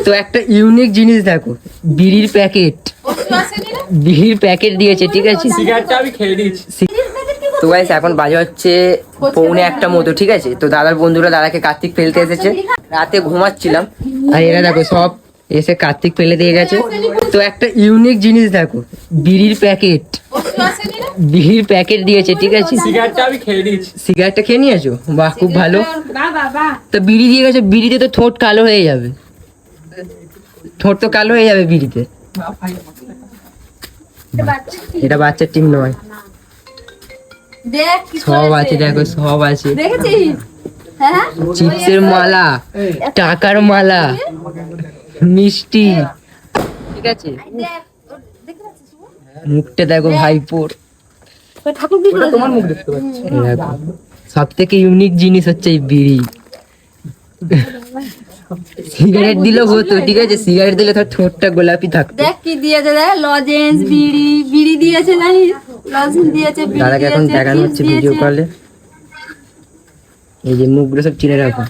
তো একটা ইউনিক জিনিস দেখো, বিড়ির প্যাকেট, বিড়ির প্যাকেট দিয়েছে, ঠিক আছে। সিগারেটটা আমি খেয়ে দিয়েছি। তো গাইস এখন বাজে হচ্ছে 1:45 মতো, ঠিক আছে। তো দাদার বন্ধুরা দাদাকে কার্তিক ফেলতে এসেছে, রাতে ঘুমাচ্ছিলাম আর এরা দেখো সব এসে কার্তিক ফেলে দিয়ে গেছে। তো একটা ইউনিক জিনিস দেখো, বিড়ির প্যাকেট, বিড়ির প্যাকেট দিয়েছে, ঠিক আছে। সিগারেটটা আমি খেয়ে দিয়েছি। সিগারেটটা খেয়ে নিয়েছো, বাহ খুব ভালো। তো বিড়ি দিয়ে গেছে, বিড়িতে তো ঠোঁট কালো হয়ে যাবে, ঠোঁট তো কালো হয়ে যাবে বিড়িতে। এটা বাচ্চার টিম নয়, সব আছে দেখো, সব আছে। চিপসের মালা, টাকার মালা, মিষ্টি, ঠিক আছে। মুখটা দেখো ভাইপোর, তোমার মুখ দেখতে পাচ্ছি। সব থেকে ইউনিক জিনিস হচ্ছে এই বিড়ি। সিগারেট দিলেও হতো, ঠিক আছে, সিগারেট দিলে তোর ঠোঁটটা গোলাপি থাকতো। দেখ কি দিয়েছে, দেখ লজেন্স, বিড়ি, বিড়ি দিয়েছে, জানিস লজেন্স দিয়েছে, বিড়ি দাদাকে এখন দিয়েছে, দেখানো চিপস হচ্ছে ভিডিও দিয়েছে। কলে, এই যে মুখগুলো সব চিনে রাখো।